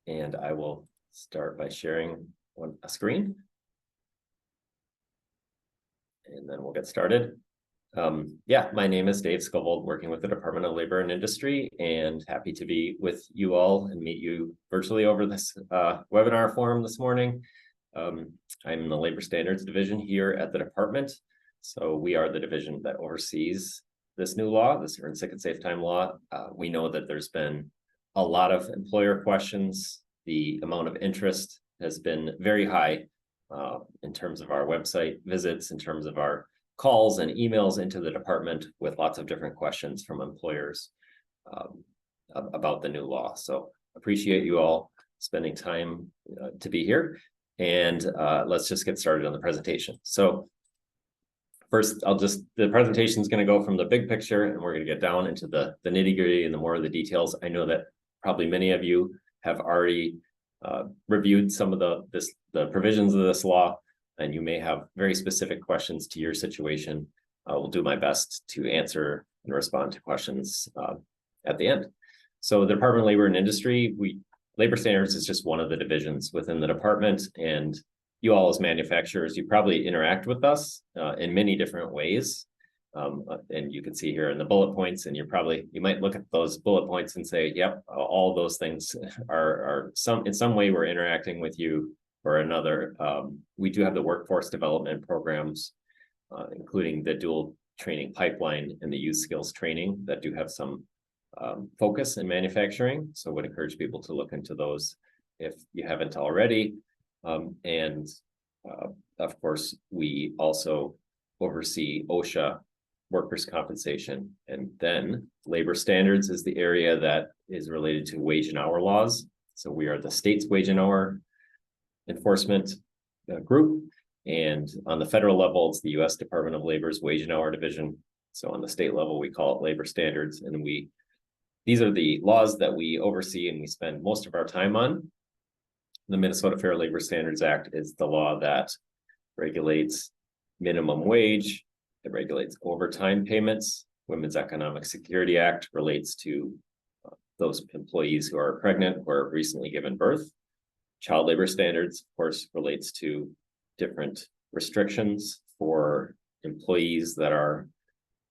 And I will start by sharing a screen. And then we'll get started. My name is Dave Skovholt, working with the Department of Labor and Industry, and happy to be with you all and meet you virtually over this webinar forum this morning. I'm in the Labor Standards Division here at the department. So we are the division that oversees this new law, this Earned Sick and Safe Time law. We know that there's been a lot of employer questions. The amount of interest has been very high in terms of our website visits, in terms of our calls and emails into the department with lots of different questions from employers about the new law. So appreciate you all spending time to be here. And let's just get started on the presentation. So first, the presentation is going to go from the big picture, and we're going to get down into the nitty gritty and the more of the details. I know that probably many of you have already reviewed some of the provisions of this law, and you may have very specific questions to your situation. I will do my best to answer and respond to questions at the end. So the Department of Labor and Industry, Labor Standards is just one of the divisions within the department, and you all as manufacturers, you probably interact with us in many different ways. And you can see here in the bullet points, and you might look at those bullet points and say, yep, all those things are in some way we're interacting with you or another. We do have the workforce development programs, including the dual training pipeline and the youth skills training that do have some focus in manufacturing. So I would encourage people to look into those if you haven't already. Of course, we also oversee OSHA, workers' compensation, and then labor standards is the area that is related to wage and hour laws. So we are the state's wage and hour enforcement group, and on the federal level, it's the U.S. Department of Labor's Wage and Hour Division. So on the state level, we call it labor standards, and these are the laws that we oversee and we spend most of our time on. The Minnesota Fair Labor Standards Act is the law that regulates minimum wage. It regulates overtime payments. Women's Economic Security Act relates to those employees who are pregnant or have recently given birth. Child labor standards, of course, relates to different restrictions for employees that are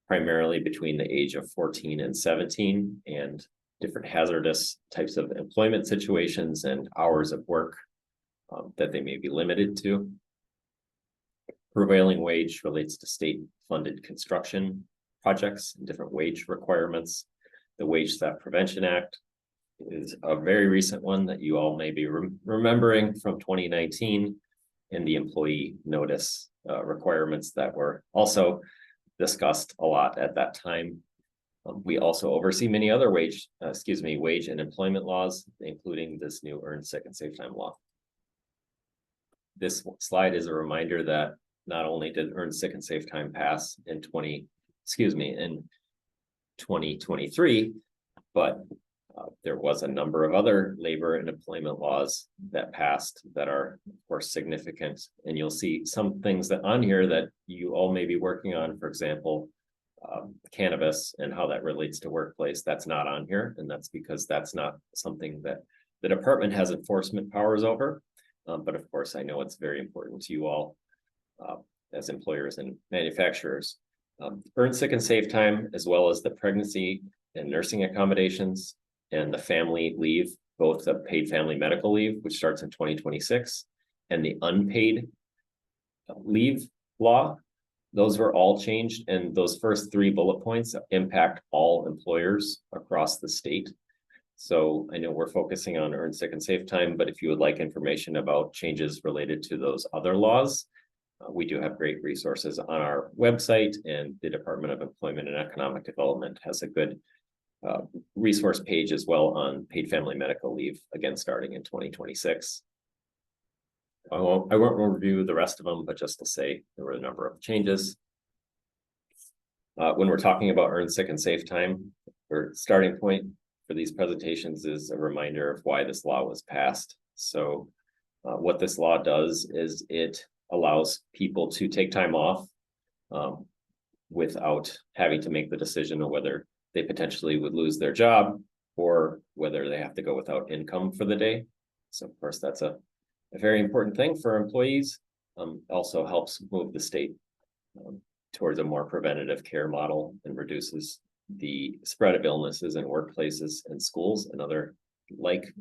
primarily between the age of 14 and 17, and different hazardous types of employment situations and hours of work that they may be limited to. Prevailing wage relates to state-funded construction projects and different wage requirements. The Wage Theft Prevention Act is a very recent one that you all may be remembering from 2019, and the employee notice requirements that were also discussed a lot at that time. We also oversee many other wage and employment laws, including this new Earned Sick and Safe Time law. This slide is a reminder that not only did Earned Sick and Safe Time pass in 2023, but there was a number of other labor and employment laws that passed that are, of course, significant. And you'll see some things that on here that you all may be working on, for example, cannabis and how that relates to workplace. That's not on here, and that's because that's not something that the department has enforcement powers over. But of course, I know it's very important to you all as employers and manufacturers. Earned Sick and Safe Time, as well as the pregnancy and nursing accommodations and the family leave, both the paid family medical leave, which starts in 2026, and the unpaid leave law, those were all changed. And those first three bullet points impact all employers across the state. So I know we're focusing on Earned Sick and Safe Time, but if you would like information about changes related to those other laws, we do have great resources on our website, and the Department of Employment and Economic Development has a good resource page as well on paid family medical leave, again, starting in 2026. I won't review the rest of them, but just to say there were a number of changes. When we're talking about Earned Sick and Safe Time, our starting point for these presentations is a reminder of why this law was passed. So what this law does is it allows people to take time off without having to make the decision of whether they potentially would lose their job or whether they have to go without income for the day. So of course, that's a very important thing for employees. Also helps move the state towards a more preventative care model and reduces the spread of illnesses in workplaces and schools and other like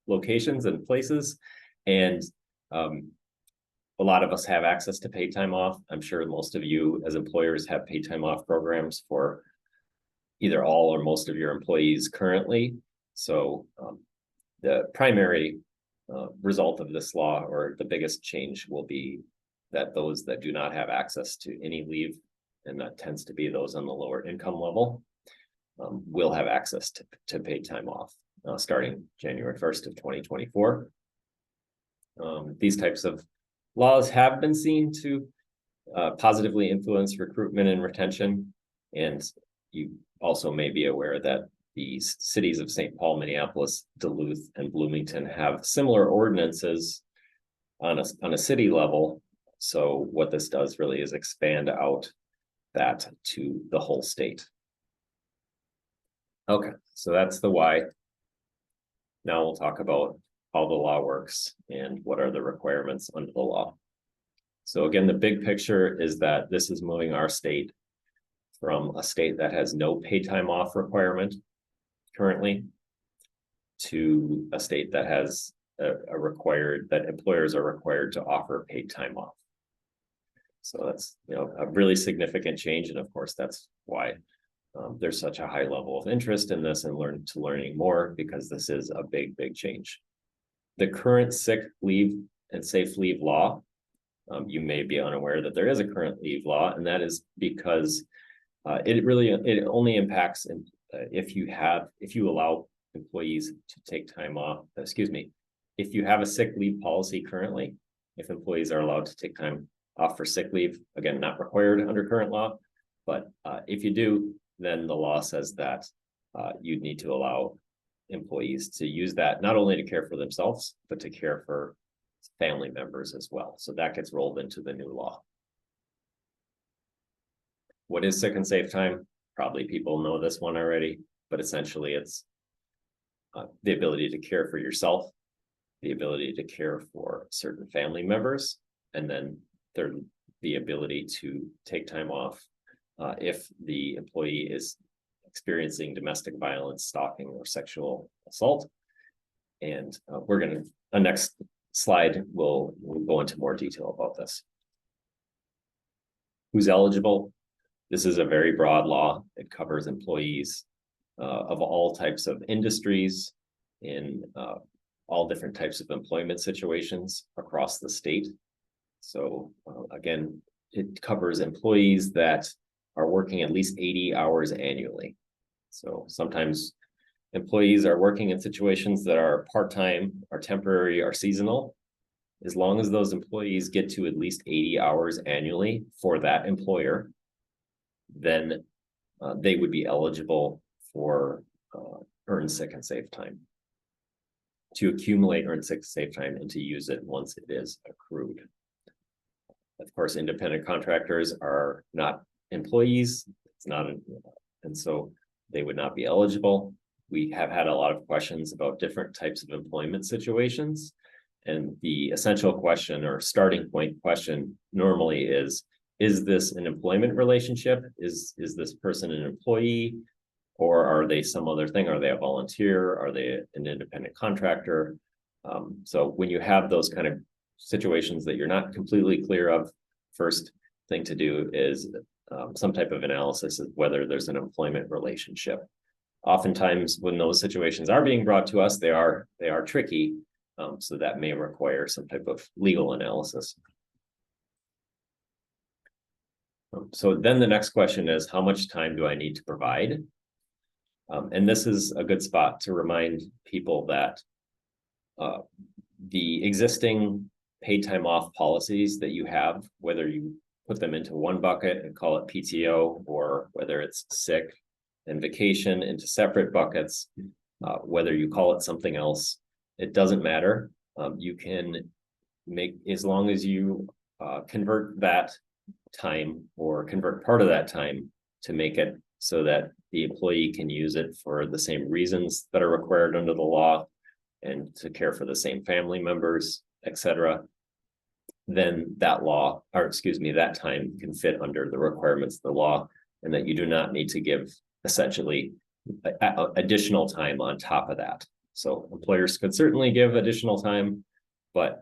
locations and places. And a lot of us have access to paid time off. I'm sure most of you as employers have paid time off programs for either all or most of your employees currently. So the primary result of this law, or the biggest change, will be that those that do not have access to any leave, and that tends to be those on the lower income level, will have access to paid time off starting January 1st of 2024. These types of laws have been seen to positively influence recruitment and retention. And you also may be aware that the cities of St. Paul, Minneapolis, Duluth, and Bloomington have similar ordinances on a city level. So what this does really is expand out that to the whole state. Okay, so that's the why. Now we'll talk about how the law works and what are the requirements under the law. So again, the big picture is that this is moving our state from a state that has no paid time off requirement currently to a state that has a required, that employers are required to offer paid time off. So that's, a really significant change. And of course, that's why there's such a high level of interest in this and learning more, because this is a big, big change. The current sick leave and safe leave law, you may be unaware that there is a current leave law, and that is because it only impacts if you allow employees to take time off. If you have a sick leave policy currently, if employees are allowed to take time off for sick leave, again, not required under current law, but if you do, then the law says that you'd need to allow employees to use that not only to care for themselves, but to care for family members as well. So that gets rolled into the new law. What is sick and safe time? Probably people know this one already, but essentially it's the ability to care for yourself, the ability to care for certain family members, and then the ability to take time off if the employee is experiencing domestic violence, stalking, or sexual assault. And next slide, we'll go into more detail about this. Who's eligible? This is a very broad law. It covers employees of all types of industries in all different types of employment situations across the state. So again, it covers employees that are working at least 80 hours annually. So sometimes employees are working in situations that are part-time, are temporary, are seasonal. As long as those employees get to at least 80 hours annually for that employer, then they would be eligible for earned sick and safe time, to accumulate earned sick and safe time and to use it once it is accrued. Of course, independent contractors are not employees. It's not, and so they would not be eligible. We have had a lot of questions about different types of employment situations. And the essential question, or starting point question, normally is this an employment relationship? Is this person an employee? Or are they some other thing? Are they a volunteer? Are they an independent contractor? So when you have those kind of situations that you're not completely clear of, first thing to do is some type of analysis of whether there's an employment relationship. Oftentimes when those situations are being brought to us, they are tricky. So that may require some type of legal analysis. So then the next question is, how much time do I need to provide? And this is a good spot to remind people that the existing paid time off policies that you have, whether you put them into one bucket and call it PTO, or whether it's sick and vacation into separate buckets, whether you call it something else, it doesn't matter. You can make, as long as you convert that time or convert part of that time to make it so that the employee can use it for the same reasons that are required under the law, and to care for the same family members, etc., then that law, or excuse me, that time can fit under the requirements of the law, and that you do not need to give essentially additional time on top of that. So employers could certainly give additional time, but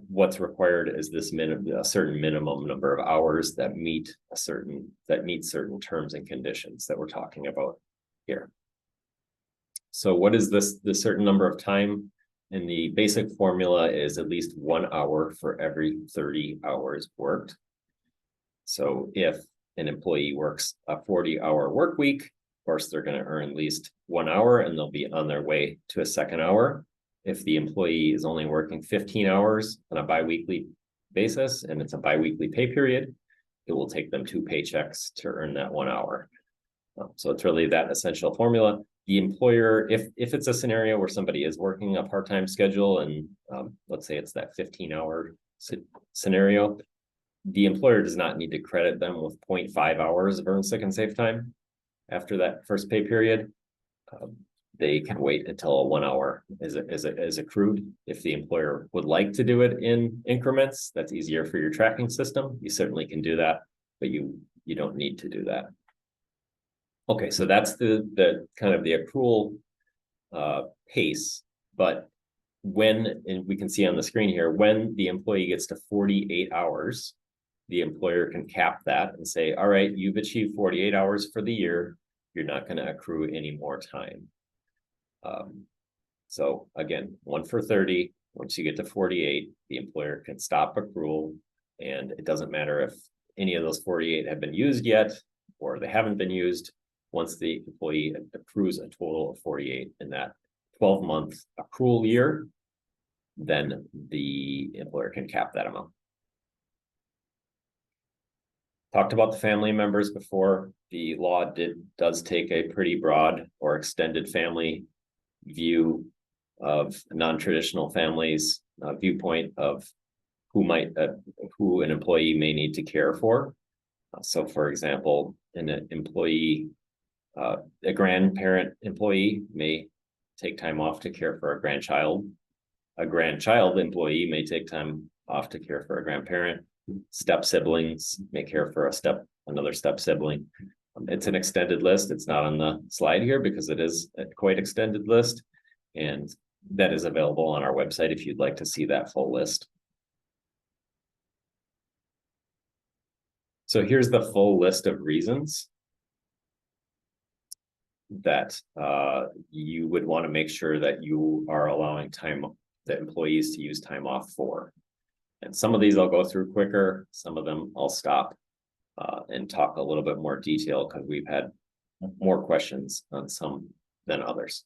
what's required is this a certain minimum number of hours that meet certain terms and conditions that we're talking about here. So what is this certain number of time? And the basic formula is at least 1 hour for every 30 hours worked. So if an employee works a 40-hour work week, of course, they're going to earn at least 1 hour and they'll be on their way to a second hour. If the employee is only working 15 hours on a biweekly basis and it's a biweekly pay period, it will take them 2 paychecks to earn that 1 hour. So it's really that essential formula. The employer, if it's a scenario where somebody is working a part-time schedule and let's say it's that 15-hour scenario, the employer does not need to credit them with 0.5 hours of earned sick and safe time after that first pay period. They can wait until 1 hour is accrued. If the employer would like to do it in increments, that's easier for your tracking system. You certainly can do that, but you don't need to do that. Okay, so that's the kind of the accrual pace, but when, and we can see on the screen here, when the employee gets to 48 hours, the employer can cap that and say, all right, you've achieved 48 hours for the year. You're not going to accrue any more time. So again, 1 for 30, once you get to 48, the employer can stop accrual, and it doesn't matter if any of those 48 have been used yet, or they haven't been used. Once the employee accrues a total of 48 in that 12-month accrual year, then the employer can cap that amount. Talked about the family members before. The law does take a pretty broad or extended family view of non-traditional families, viewpoint of who an employee may need to care for. So for example, an employee, a grandparent employee may take time off to care for a grandchild. A grandchild employee may take time off to care for a grandparent. Step siblings may care for another step sibling. It's an extended list. It's not on the slide here because it is a quite extended list, and that is available on our website if you'd like to see that full list. So here's the full list of reasons that you would want to make sure that you are allowing the employees to use time off for. And some of these I'll go through quicker. Some of them I'll stop and talk a little bit more detail because we've had more questions on some than others.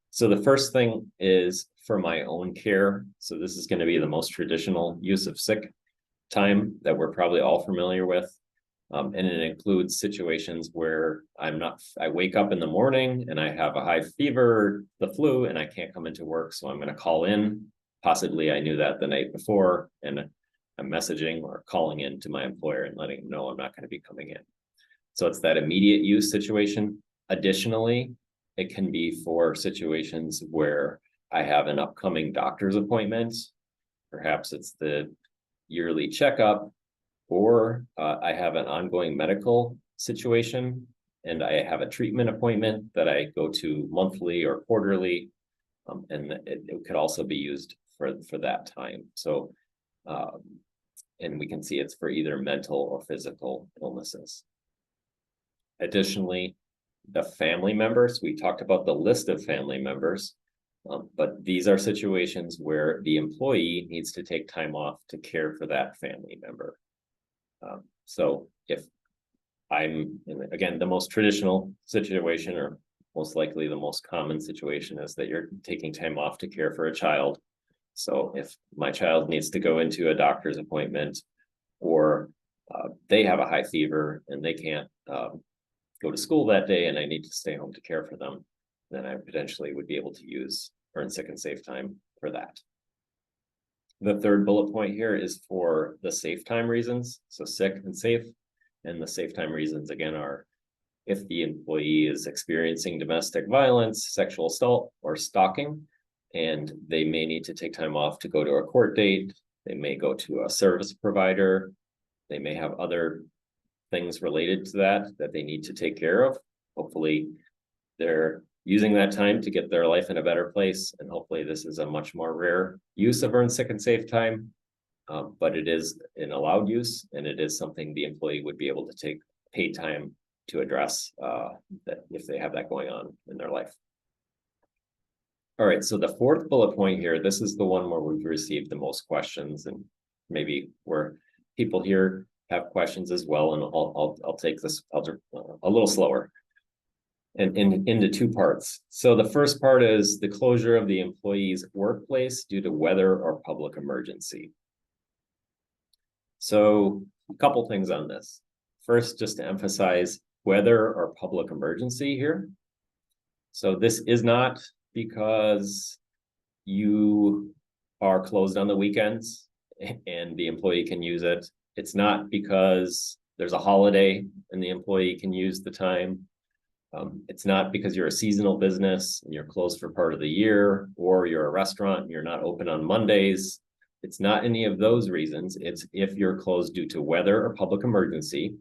So the first thing is for my own care. So this is going to be the most traditional use of sick time that we're probably all familiar with. And it includes situations where I wake up in the morning and I have a high fever, the flu, and I can't come into work. So I'm going to call in. Possibly I knew that the night before, and I'm messaging or calling in to my employer and letting them know I'm not going to be coming in. So it's that immediate use situation. Additionally, it can be for situations where I have an upcoming doctor's appointment. Perhaps it's the yearly checkup, or I have an ongoing medical situation and I have a treatment appointment that I go to monthly or quarterly. And it could also be used for that time. So, and we can see it's for either mental or physical illnesses. Additionally, the family members, we talked about the list of family members, but these are situations where the employee needs to take time off to care for that family member. So if I'm again, the most traditional situation, or most likely the most common situation, is that you're taking time off to care for a child. So if my child needs to go into a doctor's appointment, or they have a high fever and they can't go to school that day and I need to stay home to care for them, then I potentially would be able to use earned sick and safe time for that. The third bullet point here is for the safe time reasons. So sick and safe, and the safe time reasons again are if the employee is experiencing domestic violence, sexual assault, or stalking, and they may need to take time off to go to a court date. They may go to a service provider. They may have other things related to that they need to take care of. Hopefully they're using that time to get their life in a better place. And hopefully this is a much more rare use of earned sick and safe time. But it is an allowed use, and it is something the employee would be able to take paid time to address that if they have that going on in their life. All right, so the fourth bullet point here, this is the one where we've received the most questions, and maybe where people here have questions as well. And I'll take this a little slower and into two parts. So the first part is the closure of the employee's workplace due to weather or public emergency. So a couple things on this. First, just to emphasize weather or public emergency here. So this is not because you are closed on the weekends and the employee can use it. It's not because there's a holiday and the employee can use the time. It's not because you're a seasonal business and you're closed for part of the year, or you're a restaurant and you're not open on Mondays. It's not any of those reasons. It's if you're closed due to weather or public emergency.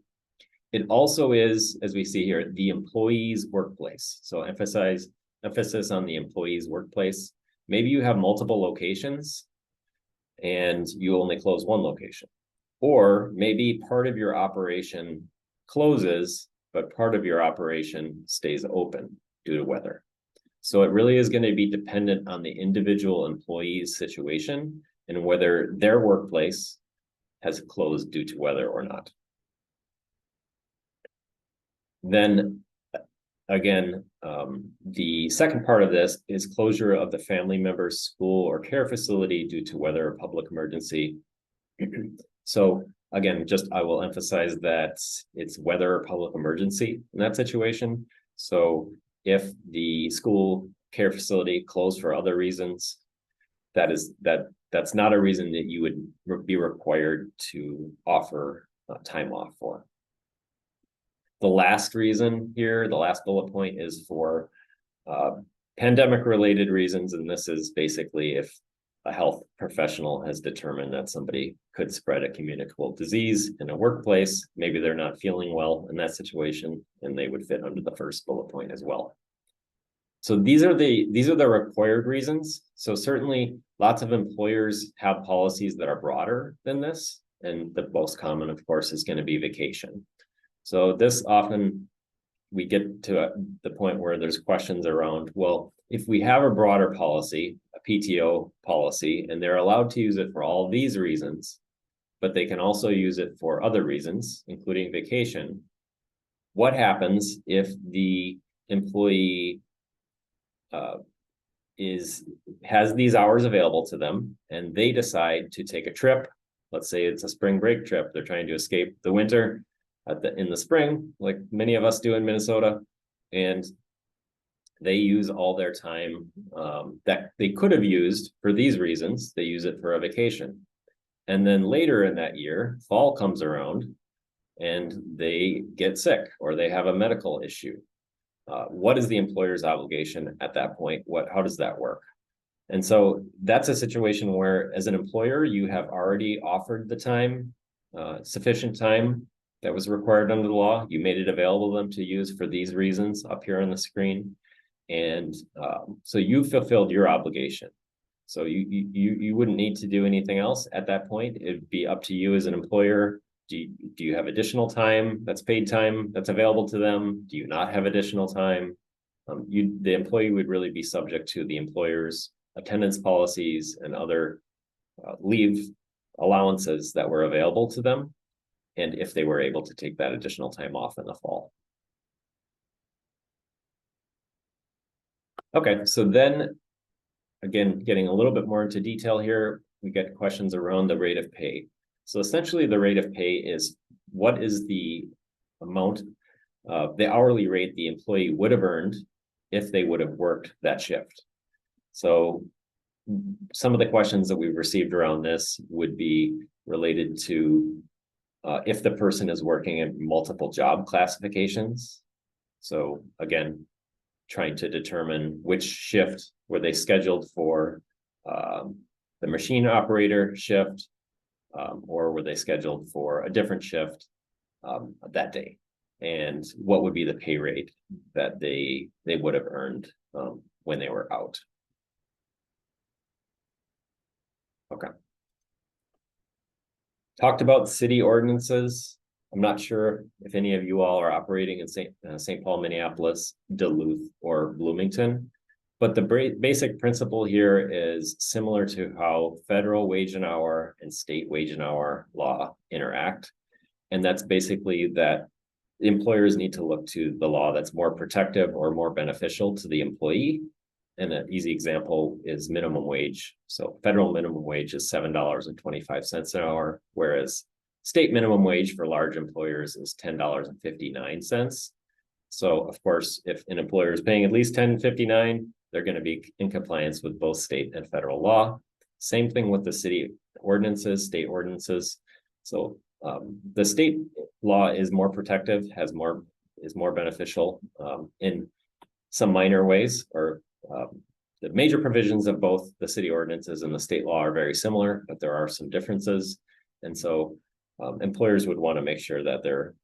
It also is, as we see here, the employee's workplace. So emphasis on the employee's workplace. Maybe you have multiple locations and you only close one location. Or maybe part of your operation closes, but part of your operation stays open due to weather. So it really is going to be dependent on the individual employee's situation and whether their workplace has closed due to weather or not. Then again, the second part of this is closure of the family member's school or care facility due to weather or public emergency. So again, I will emphasize that it's weather or public emergency in that situation. So if the school care facility closed for other reasons, that's not a reason that you would be required to offer time off for. The last reason here, the last bullet point, is for pandemic related reasons. And this is basically if a health professional has determined that somebody could spread a communicable disease in a workplace. Maybe they're not feeling well in that situation, and they would fit under the first bullet point as well. So these are the required reasons. So certainly lots of employers have policies that are broader than this. And the most common, of course, is going to be vacation. So this often we get to the point where there's questions around, well, if we have a broader policy, a PTO policy, and they're allowed to use it for all these reasons, but they can also use it for other reasons, including vacation, what happens if the employee has these hours available to them and they decide to take a trip? Let's say it's a spring break trip. They're trying to escape the winter in the spring, like many of us do in Minnesota, and they use all their time that they could have used for these reasons. They use it for a vacation. And then later in that year, fall comes around and they get sick or they have a medical issue. What is the employer's obligation at that point? How does that work? And so that's a situation where, as an employer, you have already offered the time, sufficient time that was required under the law. You made it available to them to use for these reasons up here on the screen. And so you fulfilled your obligation. So you wouldn't need to do anything else at that point. It'd be up to you as an employer. Do you have additional time that's paid time that's available to them? Do you not have additional time? The employee would really be subject to the employer's attendance policies and other leave allowances that were available to them, and if they were able to take that additional time off in the fall. Okay, so then, again, getting a little bit more into detail here, we get questions around the rate of pay. So essentially the rate of pay is what is the amount of the hourly rate the employee would have earned if they would have worked that shift. So some of the questions that we've received around this would be related to if the person is working in multiple job classifications. So again, trying to determine which shift were they scheduled for, the machine operator shift, or were they scheduled for a different shift that day, and what would be the pay rate that they would have earned when they were out. Okay. Talked about city ordinances. I'm not sure if any of you all are operating in St. Paul, Minneapolis, Duluth, or Bloomington, but the basic principle here is similar to how federal wage and hour and state wage and hour law interact. And that's basically that employers need to look to the law that's more protective or more beneficial to the employee. And an easy example is minimum wage. So federal minimum wage is $7.25 an hour, whereas state minimum wage for large employers is $10.59. So of course, if an employer is paying at least $10.59, they're going to be in compliance with both state and federal law. Same thing with the city ordinances, state ordinances. So the state law is more protective, is more beneficial in some minor ways, or the major provisions of both the city ordinances and the state law are very similar, but there are some differences. And so employers would want to make sure that they're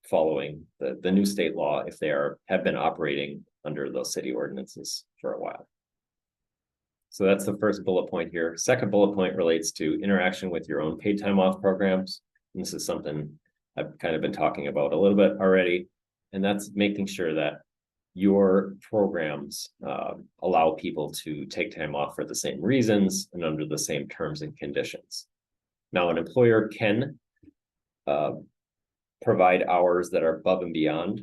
following the new state law if they have been operating under those city ordinances for a while. So that's the first bullet point here. Second bullet point relates to interaction with your own paid time off programs. And this is something I've kind of been talking about a little bit already, and that's making sure that your programs allow people to take time off for the same reasons and under the same terms and conditions. Now, an employer can provide hours that are above and beyond.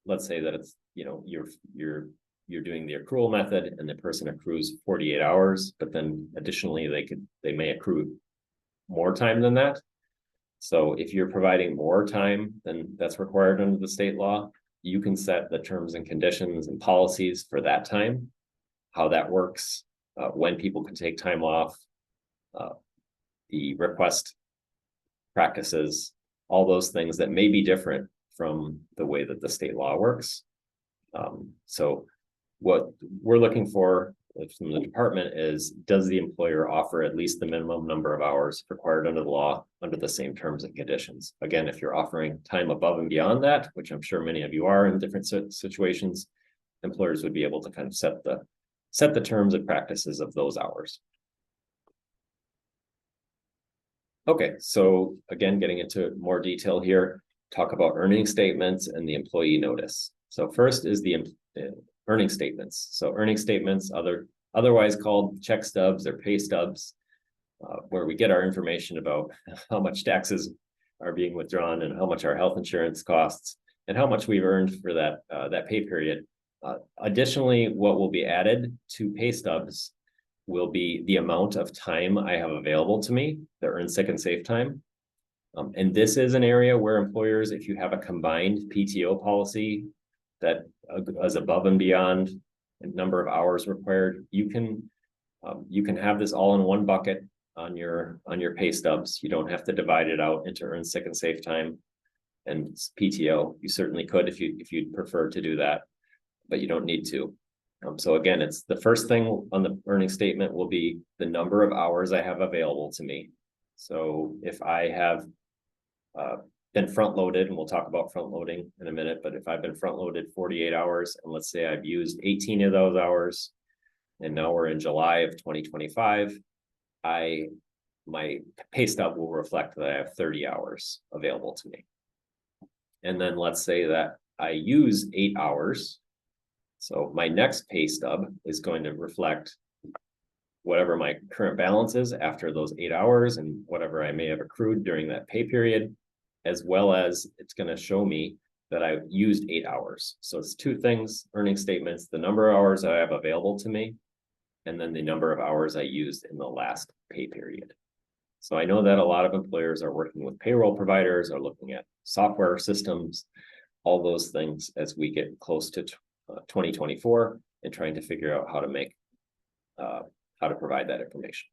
Let's say that it's, you're doing the accrual method and the person accrues 48 hours, but then additionally they may accrue more time than that. So if you're providing more time than that's required under the state law, you can set the terms and conditions and policies for that time, how that works, when people can take time off, the request practices, all those things that may be different from the way that the state law works. So what we're looking for from the department is, does the employer offer at least the minimum number of hours required under the law under the same terms and conditions? Again, if you're offering time above and beyond that, which I'm sure many of you are in different situations, employers would be able to kind of set the terms and practices of those hours. Okay, so again, getting into more detail here, talk about earning statements and the employee notice. So first is the earning statements. So earning statements, otherwise called check stubs or pay stubs, where we get our information about how much taxes are being withdrawn and how much our health insurance costs and how much we've earned for that pay period. Additionally, what will be added to pay stubs will be the amount of time I have available to me, the earn sick and safe time. And this is an area where employers, if you have a combined PTO policy that is above and beyond the number of hours required, you can have this all in one bucket on your pay stubs. You don't have to divide it out into earn sick and safe time and PTO. You certainly could if you'd prefer to do that, but you don't need to. So again, it's the first thing on the earning statement will be the number of hours I have available to me. So if I have been front loaded, and we'll talk about front loading in a minute, but if I've been front loaded 48 hours, and let's say I've used 18 of those hours, and now we're in July of 2025, my pay stub will reflect that I have 30 hours available to me. And then let's say that I use 8 hours. So my next pay stub is going to reflect whatever my current balance is after those 8 hours and whatever I may have accrued during that pay period, as well as it's going to show me that I've used 8 hours. So it's two things: earning statements, the number of hours I have available to me, and then the number of hours I used in the last pay period. So I know that a lot of employers are working with payroll providers, are looking at software systems, all those things as we get close to 2024 and trying to figure out how to provide that information.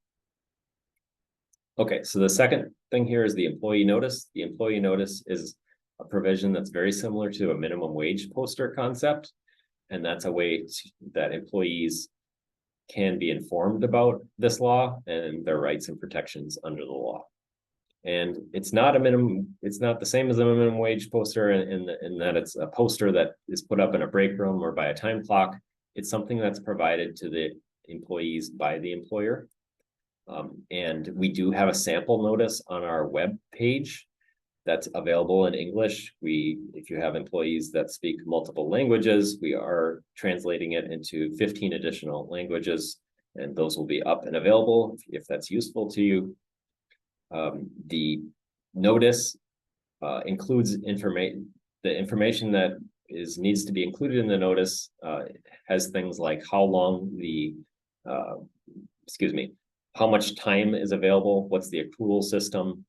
Okay, so the second thing here is the employee notice. The employee notice is a provision that's very similar to a minimum wage poster concept. And that's a way that employees can be informed about this law and their rights and protections under the law. And it's not a minimum, it's not the same as a minimum wage poster in that it's a poster that is put up in a break room or by a time clock. It's something that's provided to the employees by the employer. And we do have a sample notice on our web page that's available in English. If you have employees that speak multiple languages, we are translating it into 15 additional languages, and those will be up and available if that's useful to you. The notice includes the information that needs to be included in the notice has things like how long how much time is available, what's the accrual system,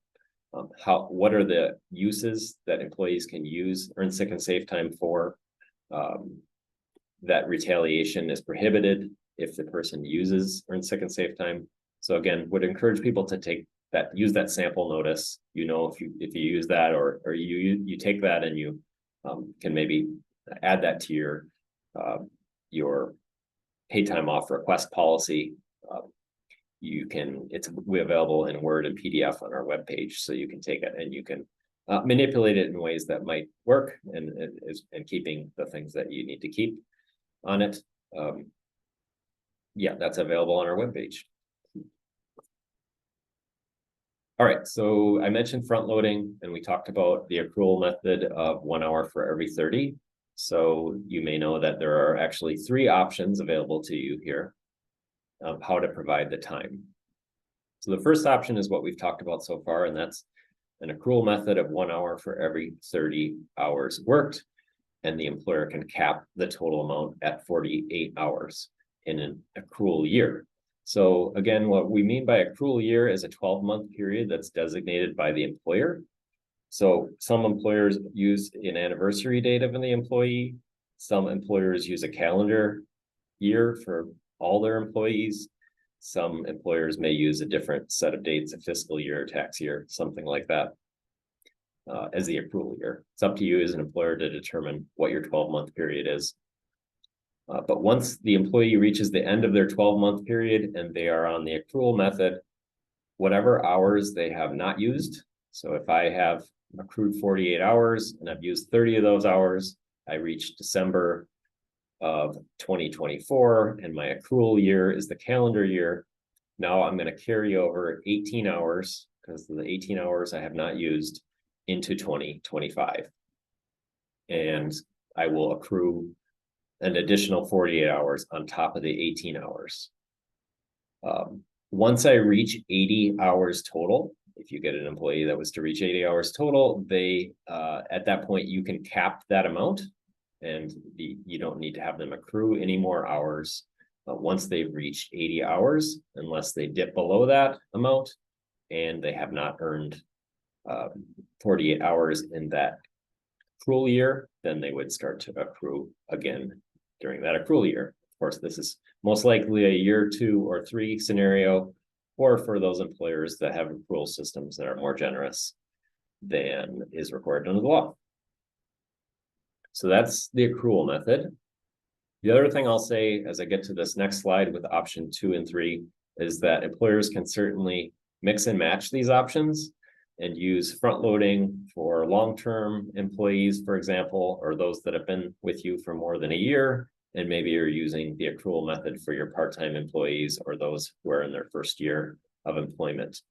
what are the uses that employees can use earned sick and safe time for, that retaliation is prohibited if the person uses earned sick and safe time. So again, would encourage people to use that sample notice. If you use that or you take that and you can maybe add that to your paid time off request policy. It's available in Word and PDF on our webpage, so you can take it and you can manipulate it in ways that might work and keeping the things that you need to keep on it. Yeah, that's available on our webpage. All right, so I mentioned front loading, and we talked about the accrual method of 1 hour for every 30. So you may know that there are actually 3 options available to you here of how to provide the time. So the first option is what we've talked about so far, and that's an accrual method of 1 hour for every 30 hours worked, and the employer can cap the total amount at 48 hours in an accrual year. So again, what we mean by accrual year is a 12-month period that's designated by the employer. So some employers use an anniversary date of the employee. Some employers use a calendar year for all their employees. Some employers may use a different set of dates, a fiscal year, tax year, something like that, as the accrual year. It's up to you as an employer to determine what your 12-month period is. But once the employee reaches the end of their 12-month period and they are on the accrual method, whatever hours they have not used. So if I have accrued 48 hours and I've used 30 of those hours, I reach December of 2024 and my accrual year is the calendar year. Now I'm going to carry over 18 hours because the 18 hours I have not used into 2025. And I will accrue an additional 48 hours on top of the 18 hours. Once I reach 80 hours total, if you get an employee that was to reach 80 hours total, at that point, you can cap that amount and you don't need to have them accrue any more hours once they've reached 80 hours, unless they dip below that amount and they have not earned 48 hours in that accrual year, then they would start to accrue again during that accrual year. Of course, this is most likely a year 2 or 3 scenario, or for those employers that have accrual systems that are more generous than is required under the law. So that's the accrual method. The other thing I'll say as I get to this next slide with option 2 and 3 is that employers can certainly mix and match these options and use front loading for long-term employees, for example, or those that have been with you for more than a year, and maybe you're using the accrual method for your part-time employees or those who are in their first year of employment.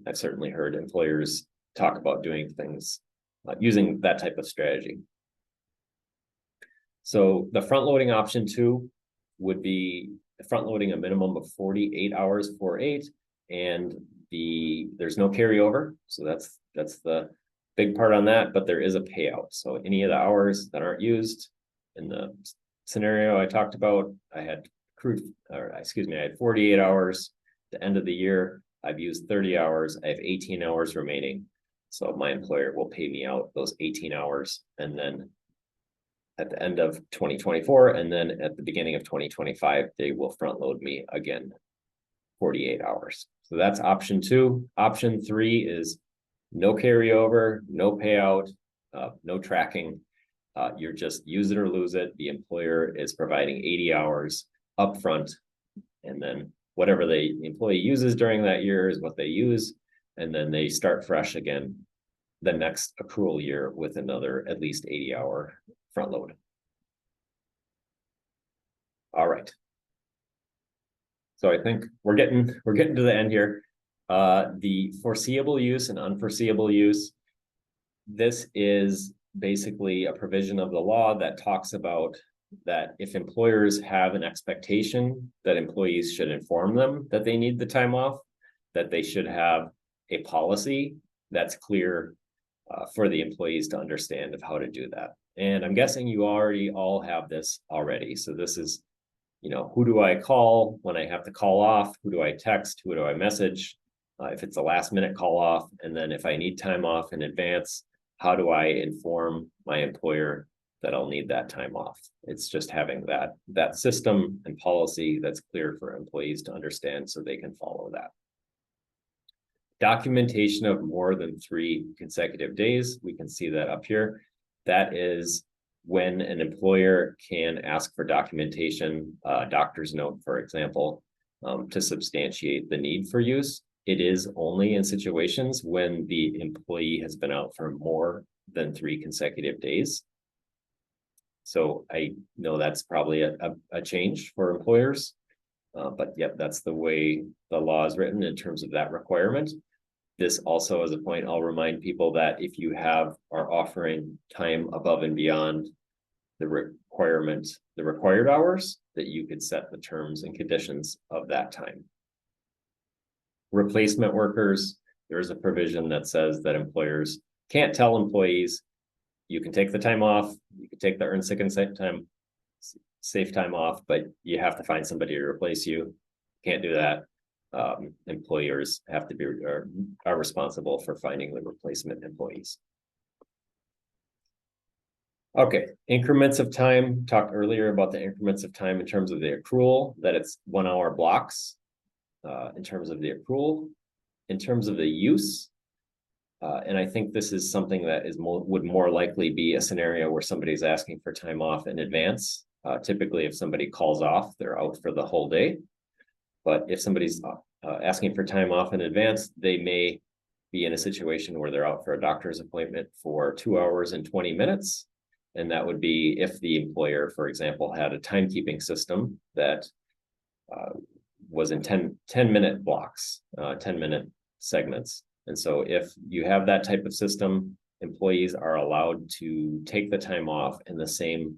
I've certainly heard employers talk about doing things using that type of strategy. So the front loading option 2 would be front loading a minimum of 48 hours for 8, and there's no carryover. So that's the big part on that, but there is a payout. So any of the hours that aren't used in the scenario I talked about, I had 48 hours at the end of the year. I've used 30 hours. I have 18 hours remaining. So my employer will pay me out those 18 hours. And then at the end of 2024, and then at the beginning of 2025, they will front load me again 48 hours. So that's option 2. Option 3 is no carryover, no payout, no tracking. You're just use it or lose it. The employer is providing 80 hours upfront, and then whatever the employee uses during that year is what they use, and then they start fresh again the next accrual year with another at least 80-hour front load. All right. So I think we're getting to the end here. The foreseeable use and unforeseeable use. This is basically a provision of the law that talks about that if employers have an expectation that employees should inform them that they need the time off, that they should have a policy that's clear for the employees to understand of how to do that. And I'm guessing you already all have this already. So this is, who do I call when I have to call off? Who do I text? Who do I message? If it's a last minute call off, and then if I need time off in advance, how do I inform my employer that I'll need that time off? It's just having that system and policy that's clear for employees to understand so they can follow that. Documentation of more than 3 consecutive days. We can see that up here. That is when an employer can ask for documentation, doctor's note, for example, to substantiate the need for use. It is only in situations when the employee has been out for more than 3 consecutive days. So I know that's probably a change for employers, but yep, that's the way the law is written in terms of that requirement. This also, as a point, I'll remind people that if you are offering time above and beyond the requirement, the required hours, that you could set the terms and conditions of that time. Replacement workers, there's a provision that says that employers can't tell employees, you can take the time off, you can take the earned sick and safe time off, but you have to find somebody to replace you. Can't do that. Employers have to be are responsible for finding the replacement employees. Okay, increments of time. Talked earlier about the increments of time in terms of the accrual, that it's 1 hour blocks in terms of the accrual. In terms of the use, and I think this is something that would more likely be a scenario where somebody's asking for time off in advance. Typically, if somebody calls off, they're out for the whole day. But if somebody's asking for time off in advance, they may be in a situation where they're out for a doctor's appointment for 2 hours and 20 minutes. And that would be if the employer, for example, had a timekeeping system that was in 10-minute blocks, 10-minute segments. And so if you have that type of system, employees are allowed to take the time off in the same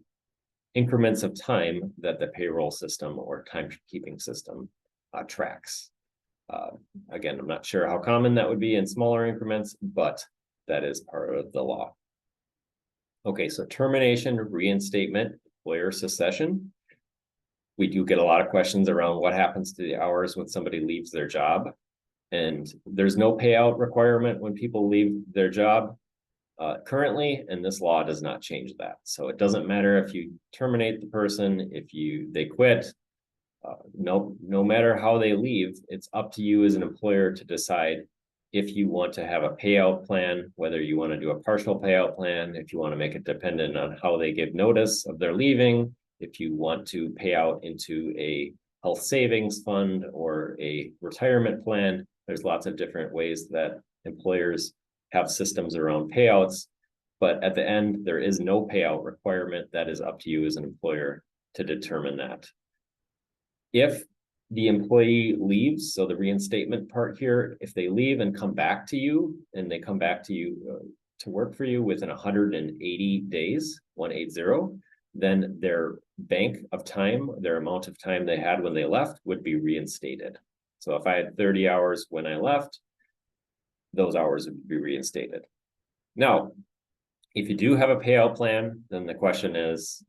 increments of time that the payroll system or timekeeping system tracks. Again, I'm not sure how common that would be in smaller increments, but that is part of the law. Okay, so termination, reinstatement, employer secession. We do get a lot of questions around what happens to the hours when somebody leaves their job. And there's no payout requirement when people leave their job currently, and this law does not change that. So it doesn't matter if you terminate the person, if they quit, no matter how they leave, it's up to you as an employer to decide if you want to have a payout plan, whether you want to do a partial payout plan, if you want to make it dependent on how they give notice of their leaving, if you want to pay out into a health savings fund or a retirement plan. There's lots of different ways that employers have systems around payouts, but at the end, there is no payout requirement. That is up to you as an employer to determine that. If the employee leaves, so the reinstatement part here, if they leave and come back to you, and they come back to you to work for you within 180 days, 180, then their bank of time, their amount of time they had when they left would be reinstated. So if I had 30 hours when I left, those hours would be reinstated. Now, if you do have a payout plan, then the question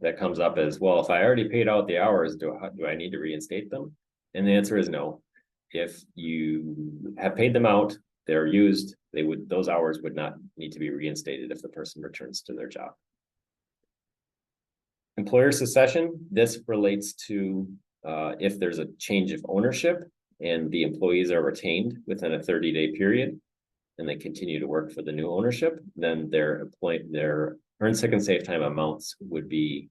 that comes up is, well, if I already paid out the hours, do I need to reinstate them? And the answer is no. If you have paid them out, they're used, those hours would not need to be reinstated if the person returns to their job. Employer secession, this relates to if there's a change of ownership and the employees are retained within a 30-day period and they continue to work for the new ownership, then their earned sick and safe time amounts would be,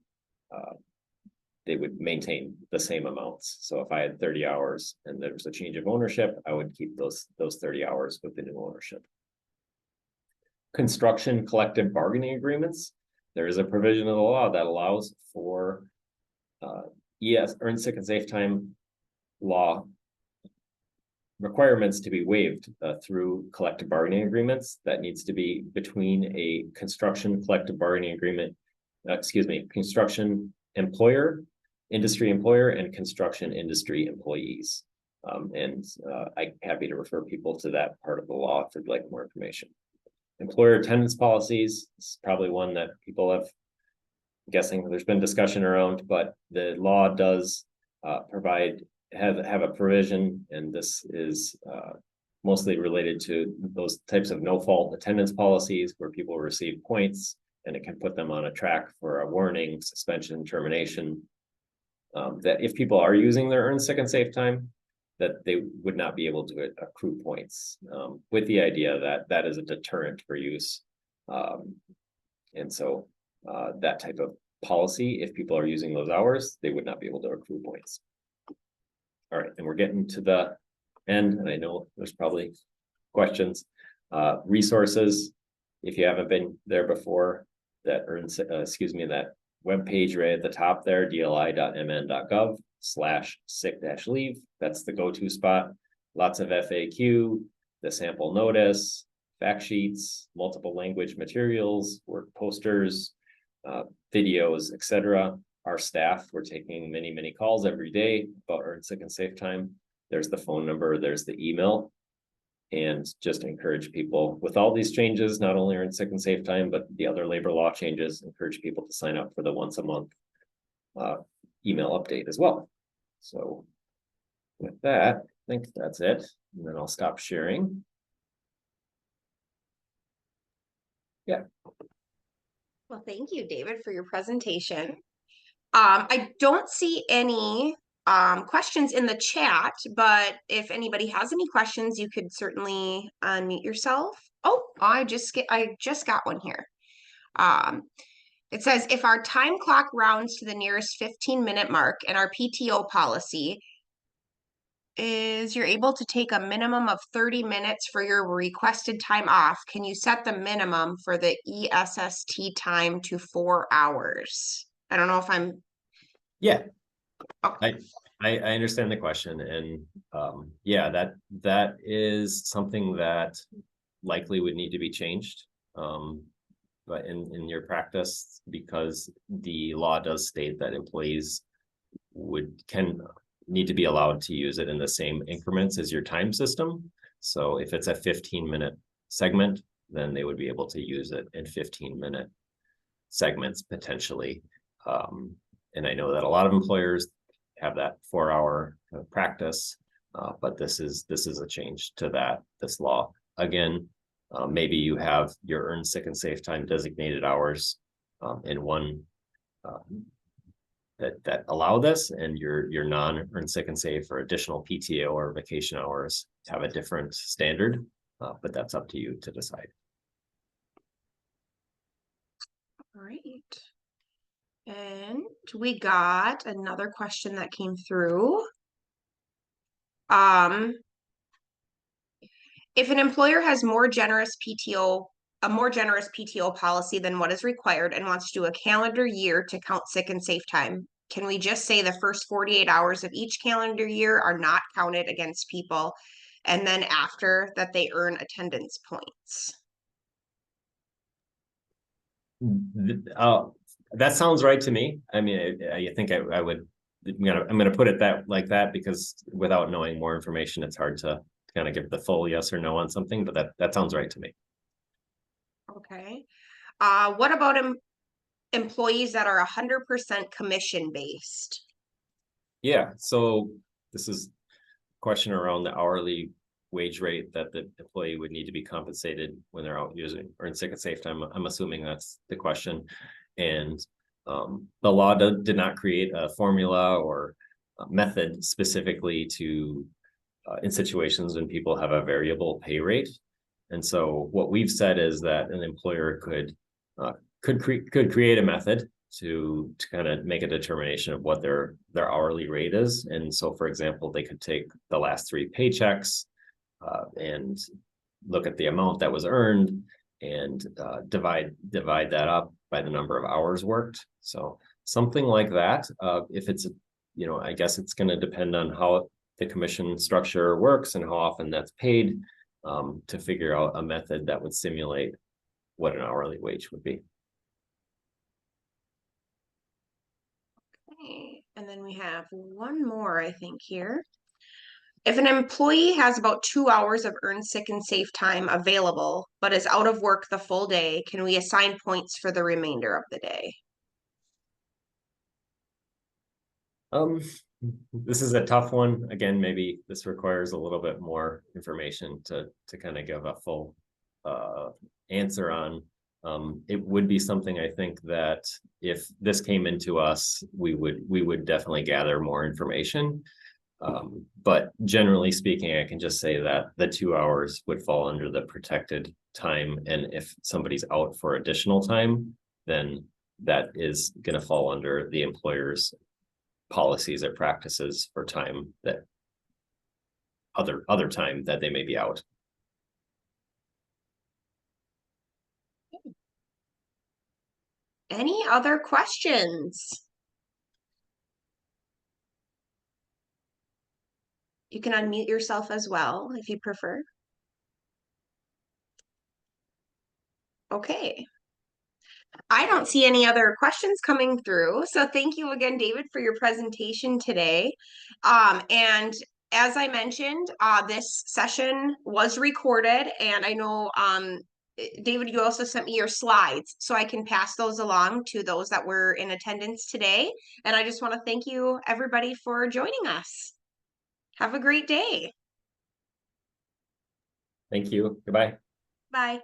they would maintain the same amounts. So if I had 30 hours and there was a change of ownership, I would keep those 30 hours with the new ownership. Construction collective bargaining agreements. There is a provision of the law that allows for earned sick and safe time law requirements to be waived through collective bargaining agreements. That needs to be between a construction collective bargaining agreement, construction employer, industry employer, and construction industry employees. I'm happy to refer people to that part of the law if they'd like more information. Employer attendance policies is probably one that people have, I'm guessing there's been discussion around, but the law does have a provision, and this is mostly related to those types of no-fault attendance policies where people receive points and it can put them on a track for a warning, suspension, termination. That if people are using their earned sick and safe time, that they would not be able to accrue points, with the idea that that is a deterrent for use. And so that type of policy, if people are using those hours, they would not be able to accrue points. All right, and we're getting to the end, and I know there's probably questions. Resources, if you haven't been there before, that that web page right at the top there, dli.mn.gov/sick-leave. That's the go-to spot. Lots of FAQ, the sample notice, fact sheets, multiple language materials, work posters, videos, etc. Our staff, we're taking many calls every day about earned sick and safe time. There's the phone number, there's the email, and just encourage people with all these changes, not only earned sick and safe time, but the other labor law changes, encourage people to sign up for the once a month email update as well. So with that, I think that's it. And then I'll stop sharing. Yeah. Well, thank you, David, for your presentation. I don't see any questions in the chat, but if anybody has any questions, you could certainly unmute yourself. Oh, I just got one here. It says, if our time clock rounds to the nearest 15-minute mark and our PTO policy is you're able to take a minimum of 30 minutes for your requested time off, can you set the minimum for the ESST time to 4 hours? I don't know if I'm... Yeah. Okay. I understand the question, and yeah, that is something that likely would need to be changed, but in your practice, because the law does state that employees can need to be allowed to use it in the same increments as your time system. So if it's a 15-minute segment, then they would be able to use it in 15-minute segments potentially. And I know that a lot of employers have that 4-hour practice, but this is a change to this law. Again, maybe you have your earned sick and safe time designated hours in one that allow this, and your non-earned sick and safe or additional PTO or vacation hours have a different standard, but that's up to you to decide. All right. And we got another question that came through. If an employer has a more generous PTO policy than what is required and wants to do a calendar year to count sick and safe time, can we just say the first 48 hours of each calendar year are not counted against people, and then after that they earn attendance points? That sounds right to me. I mean, I think I would. I'm gonna put it like that because without knowing more information, it's hard to kind of give the full yes or no on something. But that sounds right to me. Okay. What about employees that are 100% commission based? Yeah. So this is a question around the hourly wage rate that the employee would need to be compensated when they're out using earned sick and safe time. I'm assuming that's the question. And the law did not create a formula or a method specifically to in situations when people have a variable pay rate. And so what we've said is that an employer could could create a method to kind of make a determination of what their hourly rate is. And so, for example, they could take the last 3 paychecks and look at the amount that was earned and divide that up by the number of hours worked. So something like that. If it's, I guess it's going to depend on how the commission structure works and how often that's paid, to figure out a method that would simulate what an hourly wage would be. Okay. And then we have one more, I think, here. If an employee has about 2 hours of earned sick and safe time available, but is out of work the full day, can we assign points for the remainder of the day? This is a tough one. Again, maybe this requires a little bit more information to kind of give a full answer on. It would be something I think that if this came into us, we would definitely gather more information. But generally speaking, I can just say that the 2 hours would fall under the protected time. And if somebody's out for additional time, then that is going to fall under the employer's policies or practices for time that other time that they may be out. Any other questions? You can unmute yourself as well if you prefer. Okay. I don't see any other questions coming through. So thank you again, David, for your presentation today. And as I mentioned, this session was recorded, and I know, David, you also sent me your slides, so I can pass those along to those that were in attendance today. And I just want to thank you, everybody, for joining us. Have a great day. Thank you. Goodbye. Bye.